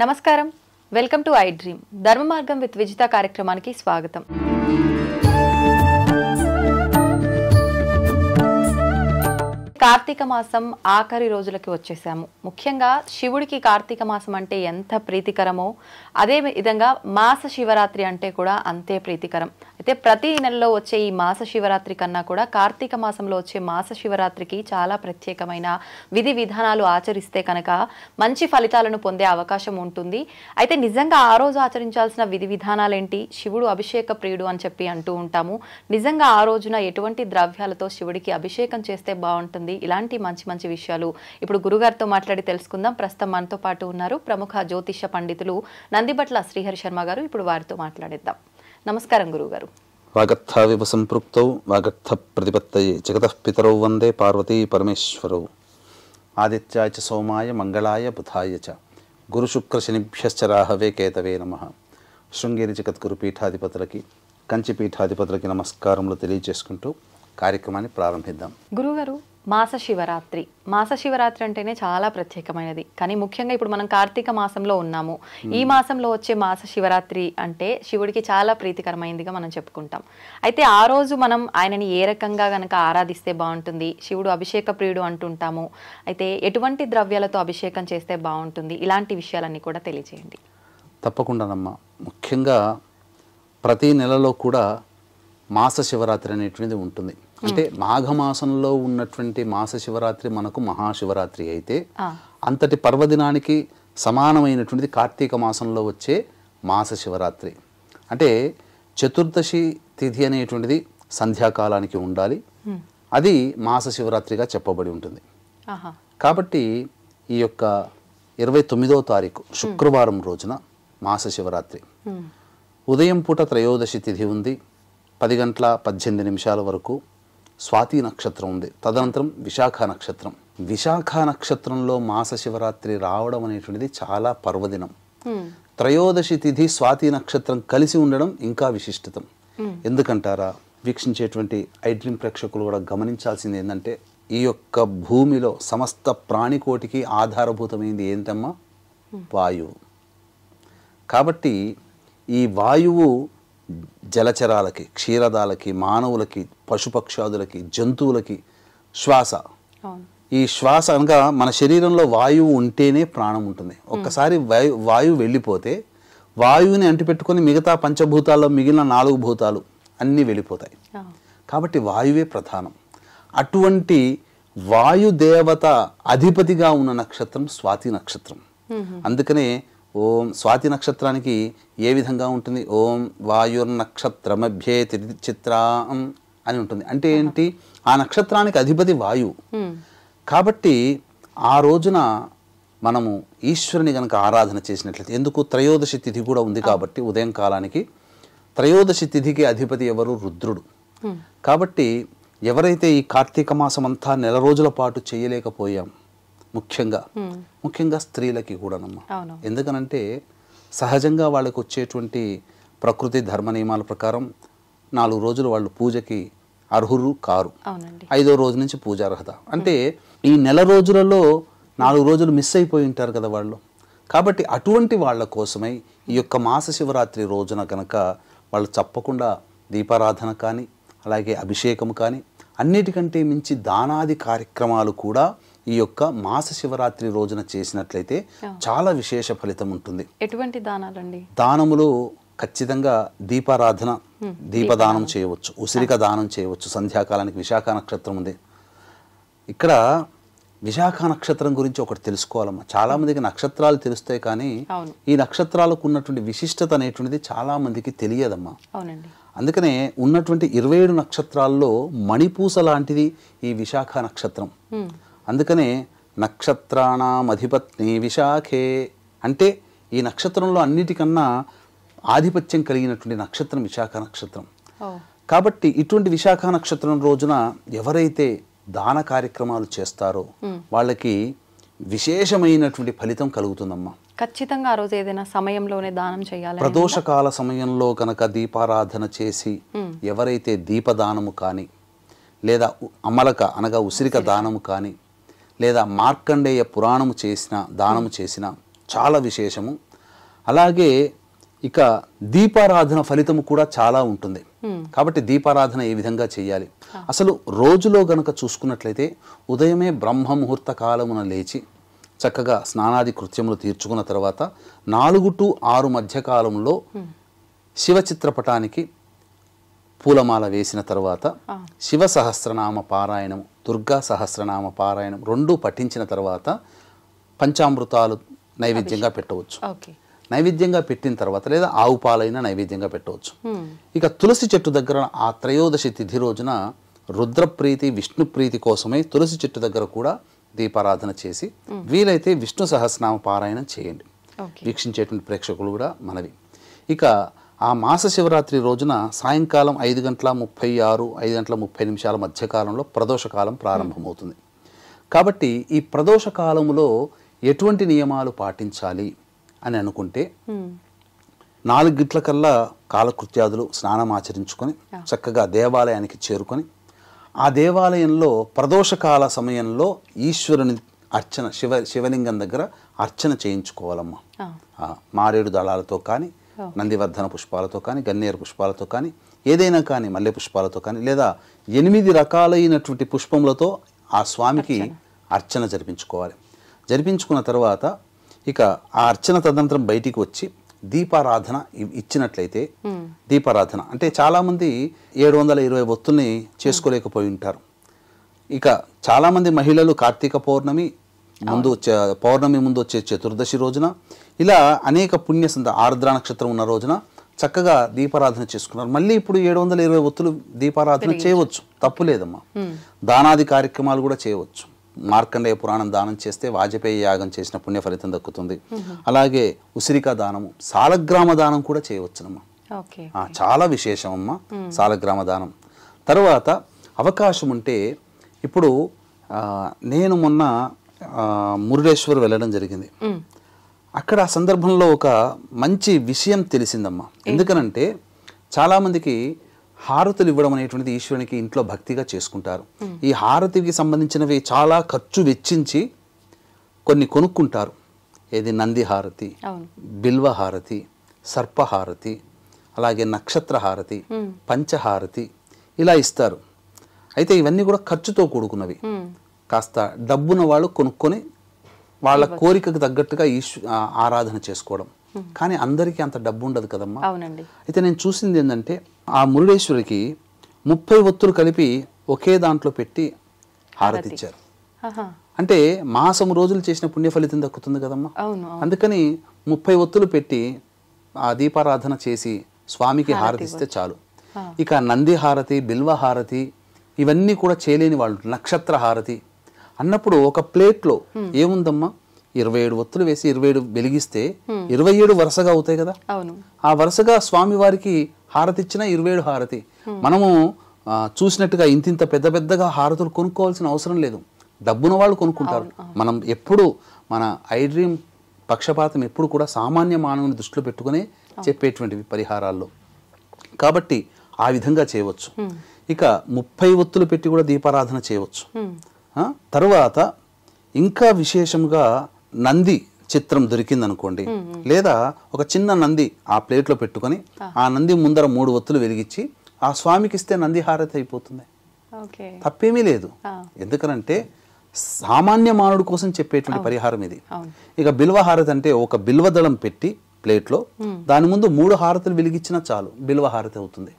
నమస్కారం, welcome to I dream ధర్మ మార్గం విత్ విజిత కార్యక్రమానికి స్వాగతం. కార్తీక మాసం ఆఖరి రోజులకి వచ్చేసాము. ముఖ్యంగా శివుడికి కార్తీక మాసం అంటే ఎంత ప్రీతికరమో అదే విధంగా మాస శివరాత్రి అంటే కూడా అంతే ప్రీతికరం. అయితే ప్రతి నెలలో వచ్చే ఈ మాస శివరాత్రి కన్నా కూడా కార్తీక మాసంలో వచ్చే మాస శివరాత్రికి చాలా ప్రత్యేకమైన విధి విధానాలు ఆచరిస్తే కనుక మంచి ఫలితాలను పొందే అవకాశం ఉంటుంది. అయితే నిజంగా ఆ రోజు ఆచరించాల్సిన విధి విధానాలు ఏంటి? శివుడు అభిషేక ప్రియుడు అని చెప్పి అంటూ ఉంటాము. నిజంగా ఆ రోజున ఎటువంటి ద్రవ్యాలతో శివుడికి అభిషేకం చేస్తే బాగుంటుంది? ఇలాంటి మంచి మంచి విషయాలు ఇప్పుడు గురుగారితో మాట్లాడి తెలుసుకుందాం. ప్రస్తుతం మనతో పాటు ఉన్నారు ప్రముఖ జ్యోతిష పండితులు నందిబట్ల శ్రీహరి శర్మ గారు. ఇప్పుడు వారితో మాట్లాడిద్దాం. నమస్కారం గురుగారు. వాగర్థావివ సంపృక్తౌ వాగర్థ ప్రతిపత్తయే జగతః పితరౌ వందే పార్వతీ పరమేశ్వరౌ. ఆదిత్యాయ చ సోమాయ మంగళాయ బుధాయ చ గురు శుక్ర శనిభ్యశ్చ రాహవే కేతవే నమః. శృంగేరి జగద్గురు పీఠాధిపతులకి కంచి పీఠాధిపతులకి నమస్కారములు తెలియజేసుకుంటూ కార్యక్రమాన్ని ప్రారంభిద్దాం. గురుగారు, మాస శివరాత్రి అంటేనే చాలా ప్రత్యేకమైనది. కానీ ముఖ్యంగా ఇప్పుడు మనం కార్తీక మాసంలో ఉన్నాము. ఈ మాసంలో వచ్చే మాస శివరాత్రి అంటే శివుడికి చాలా ప్రీతికరమైనదిగా మనం చెప్పుకుంటాం. అయితే ఆ రోజు మనం ఆయనని ఏ రకంగా గనక ఆరాధిస్తే బాగుంటుంది? శివుడు అభిషేక ప్రియుడు అంటుంటాము. అయితే ఎటువంటి ద్రవ్యాలతో అభిషేకం చేస్తే బాగుంటుంది? ఇలాంటి విషయాలన్నీ కూడా తెలియజేయండి. తప్పకుండానమ్మా. ముఖ్యంగా ప్రతి నెలలో కూడా మాస శివరాత్రి అనేటువంటిది ఉంటుంది. అంటే మాఘమాసంలో ఉన్నటువంటి మాస శివరాత్రి మనకు మహాశివరాత్రి అయితే అంతటి పర్వదినానికి సమానమైనటువంటిది కార్తీక మాసంలో వచ్చే మాస శివరాత్రి. అంటే చతుర్దశి తిథి అనేటువంటిది సంధ్యాకాలానికి ఉండాలి. అది మాస శివరాత్రిగా చెప్పబడి ఉంటుంది. కాబట్టి ఈ యొక్క 29వ తారీఖు శుక్రవారం రోజున మాస శివరాత్రి ఉదయం పూట త్రయోదశి తిథి ఉంది. 10 గంటల 18 నిమిషాల వరకు స్వాతి నక్షత్రం ఉంది. తదనంతరం విశాఖ నక్షత్రం. విశాఖ నక్షత్రంలో మాస శివరాత్రి రావడం అనేటువంటిది చాలా పర్వదినం. త్రయోదశి తిథి స్వాతి నక్షత్రం కలిసి ఉండడం ఇంకా విశిష్టతం. ఎందుకంటారా? వీక్షించేటువంటి ఐ డ్రీమ్ ప్రేక్షకులు కూడా గమనించాల్సింది ఏంటంటే ఈ యొక్క భూమిలో సమస్త ప్రాణికోటికి ఆధారభూతమైంది ఏంటమ్మా? వాయువు. కాబట్టి ఈ వాయువు జలచరాలకి, క్షీరదాలకి, మానవులకి, పశుపక్షాదులకి, జంతువులకి శ్వాస. ఈ శ్వాస అనగా మన శరీరంలో వాయువు ఉంటేనే ప్రాణం ఉంటుంది. ఒక్కసారి వాయువు వెళ్ళిపోతే వాయువుని అంటిపెట్టుకొని మిగతా పంచభూతాల్లో మిగిలిన 4 భూతాలు అన్నీ వెళ్ళిపోతాయి. కాబట్టి వాయువే ప్రధానం. అటువంటి వాయుదేవత అధిపతిగా ఉన్న నక్షత్రం స్వాతి నక్షత్రం. అందుకనే ఓం స్వాతి నక్షత్రానికి ఏ విధంగా ఉంటుంది? ఓం వాయుర్నక్షత్రమభ్యే చిత్రం అని ఉంటుంది. అంటే ఏంటి? ఆ నక్షత్రానికి అధిపతి వాయువు. కాబట్టి ఆ రోజున మనము ఈశ్వరుని గనక ఆరాధన చేసినట్లయితే, ఎందుకు త్రయోదశి తిథి కూడా ఉంది కాబట్టి ఉదయం కాలానికి త్రయోదశి తిథికి అధిపతి ఎవరు? రుద్రుడు. కాబట్టి ఎవరైతే ఈ కార్తీక మాసం అంతా నెల రోజుల పాటు చేయలేకపోయాం, ముఖ్యంగా స్త్రీలకి కూడానమ్మా. ఎందుకనంటే సహజంగా వాళ్ళకు వచ్చేటువంటి ప్రకృతి ధర్మ నియమాల ప్రకారం 4 రోజులు వాళ్ళు పూజకి అర్హులు కారు. 5వ రోజు నుంచి పూజార్హత. అంటే ఈ నెల రోజులలో 4 రోజులు మిస్ అయిపోయి ఉంటారు కదా వాళ్ళు. కాబట్టి అటువంటి వాళ్ళ కోసమై ఈ యొక్క మాస శివరాత్రి రోజున కనుక వాళ్ళు తప్పకుండా దీపారాధన కానీ, అలాగే అభిషేకం కానీ, అన్నిటికంటే మించి దానాది కార్యక్రమాలు కూడా ఈ యొక్క మాస శివరాత్రి రోజున చేసినట్లయితే చాలా విశేష ఫలితం ఉంటుంది. ఎటువంటి దానాలండి? దానములు ఖచ్చితంగా దీపారాధన, దీపదానం చేయవచ్చు, ఉసిరిక దానం చేయవచ్చు. సంధ్యాకాలానికి విశాఖ నక్షత్రం ఉంది. ఇక్కడ విశాఖ నక్షత్రం గురించి ఒకటి తెలుసుకోవాలమ్మా. చాలా మందికి నక్షత్రాలు తెలుస్తాయి, కానీ ఈ నక్షత్రాలకు ఉన్నటువంటి విశిష్టత అనేటువంటిది చాలా మందికి తెలియదమ్మా. అందుకనే ఉన్నటువంటి 27 నక్షత్రాల్లో మణిపూస లాంటిది ఈ విశాఖ నక్షత్రం. అందుకనే నక్షత్రాణం అధిపత్ని విశాఖే అంటే ఈ నక్షత్రంలో అన్నిటికన్నా ఆధిపత్యం కలిగినటువంటి నక్షత్రం విశాఖ నక్షత్రం. కాబట్టి ఇటువంటి విశాఖ నక్షత్రం రోజున ఎవరైతే దాన కార్యక్రమాలు చేస్తారో వాళ్ళకి విశేషమైనటువంటి ఫలితం కలుగుతుందమ్మా. ఖచ్చితంగా ఆ రోజు ఏదైనా సమయంలోనే దానం చేయాలి. ప్రదోషకాల సమయంలో కనుక దీపారాధన చేసి ఎవరైతే దీపదానము కానీ, లేదా అమలక అనగా ఉసిరిక దానము కానీ, లేదా మార్కండేయ పురాణము చేసిన దానము చేసిన చాలా విశేషము. అలాగే ఇక దీపారాధన ఫలితము కూడా చాలా ఉంటుంది. కాబట్టి దీపారాధన ఏ విధంగా చేయాలి, అసలు రోజులో గనక చూసుకున్నట్లయితే ఉదయమే బ్రహ్మ ముహూర్త కాలమున లేచి చక్కగా స్నానాది కృత్యములు తీర్చుకున్న తర్వాత 4 to 6 మధ్య కాలంలో శివ చిత్రపటానికి పూలమాల వేసిన తర్వాత శివ సహస్రనామ పారాయణం, దుర్గా సహస్రనామ పారాయణం 2 పఠించిన తర్వాత పంచామృతాలు నైవేద్యంగా పెట్టవచ్చు. నైవేద్యంగా పెట్టిన తర్వాత లేదా ఆవు పాలైన నైవేద్యంగా పెట్టవచ్చు. ఇక తులసి చెట్టు దగ్గర ఆ త్రయోదశి తిథి రోజున రుద్రప్రీతి విష్ణుప్రీతి కోసమై తులసి చెట్టు దగ్గర కూడా దీపారాధన చేసి వీలైతే విష్ణు సహస్రనామ పారాయణం చేయండి. వీక్షించేటువంటి ప్రేక్షకులు కూడా మనవి. ఇక ఆ మాస శివరాత్రి రోజున సాయంకాలం 5:36, 5:30 మధ్యకాలంలో ప్రదోషకాలం ప్రారంభమవుతుంది. కాబట్టి ఈ ప్రదోష కాలంలో ఎటువంటి నియమాలు పాటించాలి అని అనుకుంటే 4 గంటలకల్లా కాలకృత్యాదులు స్నానం ఆచరించుకొని చక్కగా దేవాలయానికి చేరుకొని ఆ దేవాలయంలో ప్రదోషకాల సమయంలో ఈశ్వరుని అర్చన శివలింగం దగ్గర అర్చన చేయించుకోవాలమ్మా. మారేడు దళాలతో కానీ, నందివర్ధన పుష్పాలతో కానీ, గన్నేరు పుష్పాలతో కానీ, ఏదైనా కానీ మల్లె పుష్పాలతో కానీ, లేదా 8 రకాలైనటువంటి పుష్పములతో ఆ స్వామికి అర్చన జరిపించుకోవాలి. జరిపించుకున్న తర్వాత ఇక ఆ అర్చన తదనంతరం బయటికి వచ్చి దీపారాధన ఇచ్చినట్లయితే, దీపారాధన అంటే చాలామంది 720 ఒత్తుల్ని చేసుకోలేకపోయి ఉంటారు. ఇక చాలామంది మహిళలు కార్తీక పౌర్ణమి ముందు వచ్చే చతుర్దశి రోజున ఇలా అనేక పుణ్య ఆర్ద్ర నక్షత్రం ఉన్న రోజున చక్కగా దీపారాధన చేసుకున్నారు. మళ్ళీ ఇప్పుడు 720 ఒత్తులు దీపారాధన చేయవచ్చు, తప్పు లేదమ్మా. దానాది కార్యక్రమాలు కూడా చేయవచ్చు. మార్కండేయ పురాణం దానం చేస్తే వాజపేయి యాగం చేసిన పుణ్య ఫలితం దక్కుతుంది. అలాగే ఉసిరికా దానము, సాలగ్రామ దానం కూడా చేయవచ్చునమ్మా. చాలా విశేషం అమ్మా సాలగ్రామ దానం. తర్వాత అవకాశం ఉంటే ఇప్పుడు నేను మొన్న మురుడేశ్వర్ వెళ్ళడం జరిగింది. అక్కడ ఆ సందర్భంలో ఒక మంచి విషయం తెలిసిందమ్మా. ఎందుకనంటే చాలామందికి హారతులు ఇవ్వడం అనేటువంటిది ఈశ్వరునికి ఇంట్లో భక్తిగా చేసుకుంటారు. ఈ హారతికి సంబంధించినవి చాలా ఖర్చు వెచ్చించి కొన్ని కొనుక్కుంటారు. ఏది నంది హారతి, బిల్వ హారతి, సర్పహారతి, అలాగే నక్షత్ర హారతి, పంచహారతి ఇలా ఇస్తారు. అయితే ఇవన్నీ కూడా ఖర్చుతో కూడుకున్నవి. కాస్త డబ్బున వాళ్ళు కొనుక్కొని వాళ్ళ కోరికకు తగ్గట్టుగా ఆరాధన చేసుకోవడం. కానీ అందరికీ అంత డబ్బు ఉండదు కదమ్మా. అయితే నేను చూసింది ఏంటంటే ఆ మురుడేశ్వరికి 30 ఒత్తులు కలిపి ఒకే దాంట్లో పెట్టి హారతి ఇచ్చారు. అంటే మాసం రోజులు చేసిన పుణ్య ఫలితం దక్కుతుంది కదమ్మా. అందుకని 30 ఒత్తులు పెట్టి ఆ దీపారాధన చేసి స్వామికి హారతి ఇస్తే చాలు. ఇక నంది హారతి, బిల్వ హారతి ఇవన్నీ కూడా చేయలేని వాళ్ళు నక్షత్ర హారతి అన్నప్పుడు ఒక ప్లేట్లో ఏముందమ్మా 27 ఒత్తులు వేసి 27 వెలిగిస్తే 27 వరుసగా అవుతాయి కదా. ఆ వరుసగా స్వామి వారికి హారతి ఇచ్చిన 27 హారతి. మనము చూసినట్టుగా ఇంతింత పెద్ద పెద్దగా హారతులు కొనుక్కోవాల్సిన అవసరం లేదు. డబ్బున వాళ్ళు కొనుక్కుంటారు. మనం ఎప్పుడు మన ఐడ్రీమ్ పక్షపాతం ఎప్పుడు కూడా సామాన్య మానవుని దృష్టిలో పెట్టుకునే చెప్పేటువంటివి పరిహారాల్లో. కాబట్టి ఆ విధంగా చేయవచ్చు. ఇక 30 ఒత్తులు పెట్టి కూడా దీపారాధన చేయవచ్చు. తర్వాత ఇంకా విశేషంగా నంది చిత్రం దొరికిందనుకోండి, లేదా ఒక చిన్న నంది ఆ ప్లేట్లో పెట్టుకొని ఆ నంది ముందర 3 ఒత్తులు వెలిగించి ఆ స్వామికి ఇస్తే నంది హారతి అయిపోతుంది. తప్పేమీ లేదు. ఎందుకనంటే సామాన్య మానవుడి కోసం చెప్పేటువంటి పరిహారం ఇది. ఇక బిల్వ హారతి అంటే ఒక బిల్వదళం పెట్టి ప్లేట్లో దాని ముందు 3 హారతులు వెలిగించినా చాలు, బిల్వ హారతి అవుతుంది.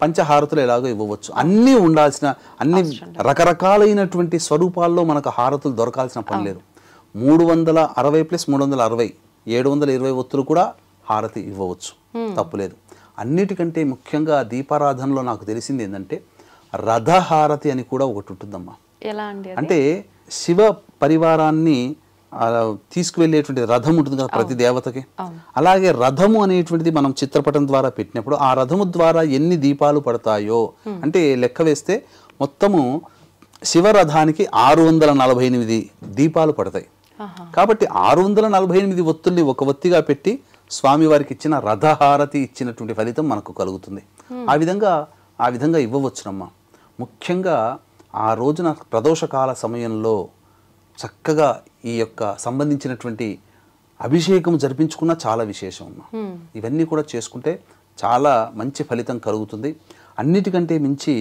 పంచహారతులు ఎలాగో ఇవ్వవచ్చు. అన్నీ ఉండాల్సిన అన్ని రకరకాలైనటువంటి స్వరూపాల్లో మనకు హారతులు దొరకాల్సిన పని లేదు. 360 + 360 720 ఒత్తులు కూడా హారతి ఇవ్వవచ్చు, తప్పులేదు. అన్నిటికంటే ముఖ్యంగా దీపారాధనలో నాకు తెలిసింది ఏంటంటే రథహారతి అని కూడా ఒకటి ఉంటుందమ్మా. అంటే శివ పరివారాన్ని తీసుకువెళ్ళేటువంటి రథం ఉంటుంది కదా ప్రతి దేవతకి. అలాగే రథము అనేటువంటిది మనం చిత్రపటం ద్వారా పెట్టినప్పుడు ఆ రథము ద్వారా ఎన్ని దీపాలు పడతాయో అంటే లెక్క వేస్తే మొత్తము శివరథానికి 648 దీపాలు పడతాయి. కాబట్టి 648 ఒత్తుల్ని ఒక ఒత్తిగా పెట్టి స్వామివారికి ఇచ్చిన రథహారతి ఇచ్చినటువంటి ఫలితం మనకు కలుగుతుంది. ఆ విధంగా ఇవ్వవచ్చునమ్మా. ముఖ్యంగా ఆ రోజున ప్రదోషకాల సమయంలో చక్కగా ఈ యొక్క సంబంధించినటువంటి అభిషేకం జరిపించుకున్న చాలా విశేషం అమ్మ. ఇవన్నీ కూడా చేసుకుంటే చాలా మంచి ఫలితం కలుగుతుంది. అన్నిటికంటే మించి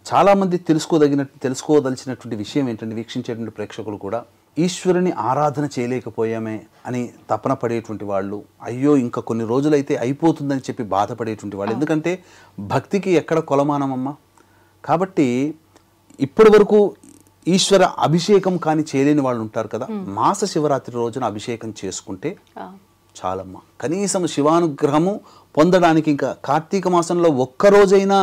చాలామంది తెలుసుకోదలిచినటువంటి విషయం ఏంటంటే, వీక్షించేటువంటి ప్రేక్షకులు కూడా ఈశ్వరుని ఆరాధన చేయలేకపోయామే అని తపన పడేటువంటి వాళ్ళు, అయ్యో ఇంకా కొన్ని రోజులైతే అయిపోతుందని చెప్పి బాధపడేటువంటి వాళ్ళు. ఎందుకంటే భక్తికి ఎక్కడ కొలమానమమ్మా. కాబట్టి ఇప్పటి వరకు ఈశ్వర అభిషేకం కానీ చేయలేని వాళ్ళు ఉంటారు కదా, మాస శివరాత్రి రోజున అభిషేకం చేసుకుంటే చాలమ్మా. కనీసం శివానుగ్రహము పొందడానికి ఇంకా కార్తీక మాసంలో ఒక్కరోజైనా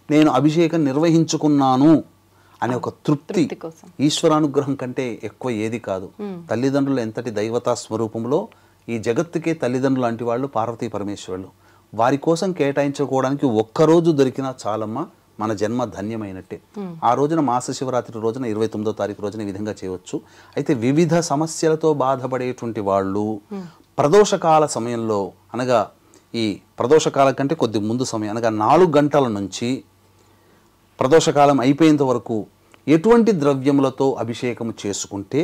నేను అభిషేకం నిర్వహించుకున్నాను అనే ఒక తృప్తి ఈశ్వరానుగ్రహం కంటే ఎక్కువ ఏది కాదు. తల్లిదండ్రులు ఎంతటి దైవతా స్వరూపంలో ఈ జగత్తుకే తల్లిదండ్రులు లాంటి వాళ్ళు పార్వతీ పరమేశ్వరులు. వారి కోసం కేటాయించుకోవడానికి ఒక్కరోజు దొరికినా చాలమ్మా, మన జన్మ ధన్యమైనట్టే. ఆ రోజున మాస శివరాత్రి రోజున 29వ తారీఖు రోజున ఈ విధంగా చేయవచ్చు. అయితే వివిధ సమస్యలతో బాధపడేటువంటి వాళ్ళు ప్రదోషకాల సమయంలో, అనగా ఈ ప్రదోషకాలం కంటే కొద్ది ముందు సమయం, అనగా 4 గంటల నుంచి ప్రదోషకాలం అయిపోయేంత వరకు ఎటువంటి ద్రవ్యములతో అభిషేకం చేసుకుంటే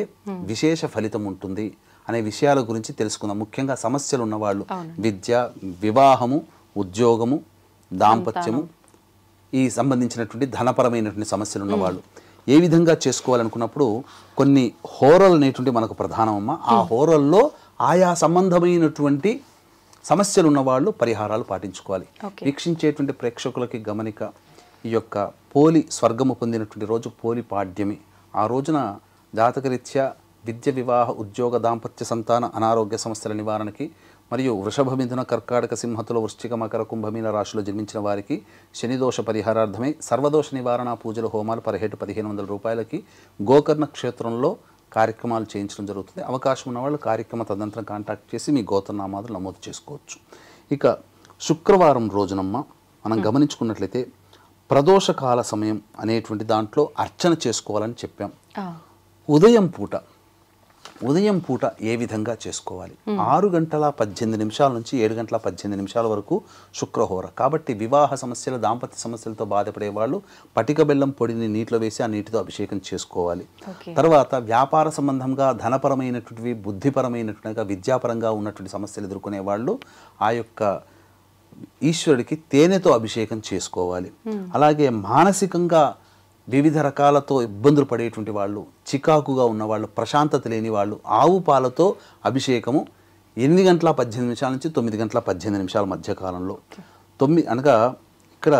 విశేష ఫలితం ఉంటుంది అనే విషయాల గురించి తెలుసుకుందాం. ముఖ్యంగా సమస్యలు ఉన్నవాళ్ళు, విద్య, వివాహము, ఉద్యోగము, దాంపత్యము, ఈ సంబంధించినటువంటి ధనపరమైనటువంటి సమస్యలు ఉన్నవాళ్ళు ఏ విధంగా చేసుకోవాలనుకున్నప్పుడు కొన్ని హోరలు అనేటువంటి మనకు ప్రధానమమ్మ. ఆ హోరల్లో ఆయా సంబంధమైనటువంటి సమస్యలు ఉన్నవాళ్ళు పరిహారాలు పాటించుకోవాలి. వీక్షించేటువంటి ప్రేక్షకులకి గమనిక, ఈ యొక్క పోలి స్వర్గము పొందినటువంటి రోజు పోలి పాడ్యమి. ఆ రోజున జాతకరీత్యా విద్య, వివాహ, ఉద్యోగ, దాంపత్య, సంతాన, అనారోగ్య సమస్యల నివారణకి మరియు వృషభ, మిథున, కర్కాటక, సింహతుల, వృశ్చిక, మకర, కుంభమీన రాశిలో జన్మించిన వారికి శనిదోష పరిహారార్థమై సర్వదోష నివారణ పూజలు, హోమాలు పర్హేటు 1500 రూపాయలకి గోకర్ణ క్షేత్రంలో కార్యక్రమాలు చేయించడం జరుగుతుంది. అవకాశం ఉన్నవాళ్ళు కార్యక్రమ తదనంతరం కాంటాక్ట్ చేసి మీ గోత్రనామాలు నమోదు చేసుకోవచ్చు. ఇక శుక్రవారం రోజునమ్మ మనం గమనించుకున్నట్లయితే ప్రదోషకాల సమయం అనేటువంటి దాంట్లో అర్చన చేసుకోవాలని చెప్పాం. ఉదయం పూట ఏ విధంగా చేసుకోవాలి? 6 గంటల 18 నిమిషాల నుంచి 7 గంటల 18 నిమిషాల వరకు శుక్రహోర. కాబట్టి వివాహ సమస్యలు, దాంపత్య సమస్యలతో బాధపడే వాళ్ళు పటిక బెల్లం పొడిని నీటిలో వేసి ఆ నీటితో అభిషేకం చేసుకోవాలి. తర్వాత వ్యాపార సంబంధంగా, ధనపరమైనటువంటివి, బుద్ధిపరమైనటువంటిగా, విద్యాపరంగా ఉన్నటువంటి సమస్యలు ఎదుర్కొనే వాళ్ళు ఆ యొక్క ఈశ్వరుడికి తేనెతో అభిషేకం చేసుకోవాలి. అలాగే మానసికంగా వివిధ రకాలతో ఇబ్బందులు పడేటువంటి వాళ్ళు, చికాకుగా ఉన్నవాళ్ళు, ప్రశాంతత లేని వాళ్ళు ఆవు పాలతో అభిషేకము 8 గంటల 18 నిమిషాల నుంచి 9 గంటల 18 నిమిషాల మధ్య కాలంలో, అనగా ఇక్కడ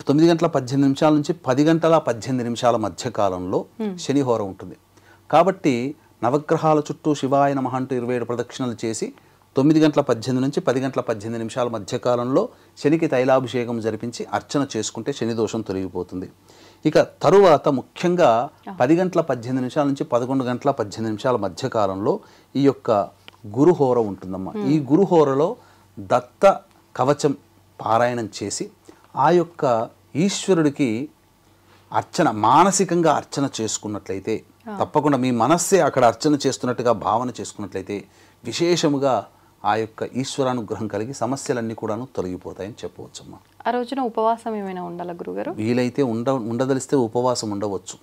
9 గంటల 18 నిమిషాల నుంచి 10 గంటల 18 నిమిషాల మధ్య కాలంలో శనిహోర ఉంటుంది. కాబట్టి నవగ్రహాల చుట్టూ శివాయ నమః అంటూ 27 ప్రదక్షిణలు చేసి 9 గంటల 18 నుంచి 10 గంటల 18 నిమిషాల మధ్య కాలంలో శనికి తైలాభిషేకం జరిపించి అర్చన చేసుకుంటే శని దోషం తొలగిపోతుంది. ఇక తరువాత ముఖ్యంగా 10 గంటల 18 నిమిషాల నుంచి 11 గంటల 18 నిమిషాల మధ్య కాలంలో ఈ యొక్క గురుహోర ఉంటుందమ్మా. ఈ గురుహోరలో దత్త కవచం పారాయణం చేసి ఆ యొక్క ఈశ్వరుడికి అర్చన, మానసికంగా అర్చన చేసుకున్నట్లయితే, తప్పకుండా మీ మనస్సే అక్కడ అర్చన చేస్తున్నట్టుగా భావన చేసుకున్నట్లయితే విశేషముగా ఆ యొక్క ఈశ్వరానుగ్రహం కలిగి సమస్యలన్నీ కూడాను తొలగిపోతాయని చెప్పవచ్చమ్మా. ఆ రోజున ఉపవాసం ఏమైనా ఉండాలా గురుగారు? వీలైతే ఉండదలిస్తే ఉపవాసం ఉండవచ్చు.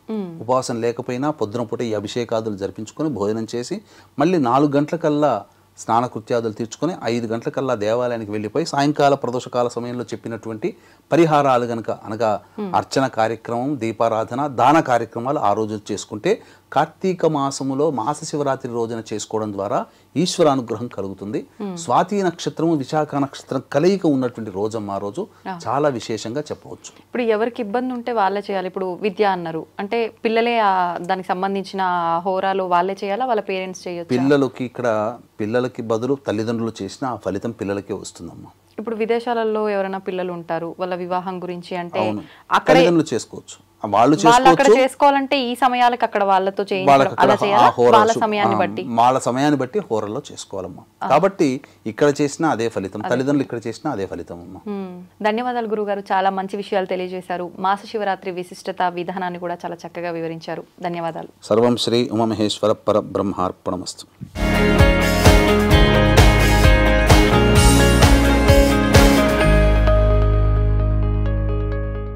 ఉపవాసం లేకపోయినా పొద్దున పూట ఈ అభిషేకాదులు జరిపించుకొని భోజనం చేసి మళ్ళీ 4 గంటలకల్లా స్నానకృత్యాదులు తీర్చుకొని 5 గంటలకల్లా దేవాలయానికి వెళ్ళిపోయి సాయంకాల ప్రదోషకాల సమయంలో చెప్పినటువంటి పరిహారాలు గనక, అనగా అర్చన కార్యక్రమం, దీపారాధన, దాన కార్యక్రమాలు ఆ రోజు చేసుకుంటే కార్తీక మాసములో మాస శివరాత్రి రోజున చేసుకోవడం ద్వారా ఈశ్వరానుగ్రహం కలుగుతుంది. స్వాతి నక్షత్రము, విశాఖ నక్షత్రం కలయిక ఉన్నటువంటి రోజమ్మా. ఆ రోజు చాలా విశేషంగా చెప్పవచ్చు. ఇప్పుడు ఎవరికి ఇబ్బంది ఉంటే వాళ్ళే చేయాలి. ఇప్పుడు విద్య అన్నారు అంటే పిల్లలే దానికి సంబంధించిన హోరాలు వాళ్ళే చేయాలా, వాళ్ళ పేరెంట్స్ చేయొచ్చు? పిల్లలకి బదులు తల్లిదండ్రులు చేసిన ఆ ఫలితం పిల్లలకే వస్తుందమ్మా. ఇప్పుడు విదేశాలలో ఎవరైనా పిల్లలు ఉంటారు, వాళ్ళ వివాహం గురించి అంటే అక్కడ చేసుకోవచ్చు. వాళ్ళు అక్కడ చేసుకోవాలంటే ఈ సమయాలకు అక్కడ వాళ్ళతో వాళ్ళ సమయాన్ని బట్టి హోరల్లో చేసుకోవాలమ్మా. కాబట్టి ఇక్కడ చేసినా అదే ఫలితం, తల్లిదండ్రులు ఇక్కడ చేసినా అదే ఫలితం అమ్మా. ధన్యవాదాలు గురుగారు, చాలా మంచి విషయాలు తెలియజేశారు. మాస శివరాత్రి విశిష్టత విధానాన్ని కూడా చాలా చక్కగా వివరించారు. ధన్యవాదాలు. సర్వం శ్రీ ఉమామహేశ్వర పరబ్రహ్మార్పణమస్తు.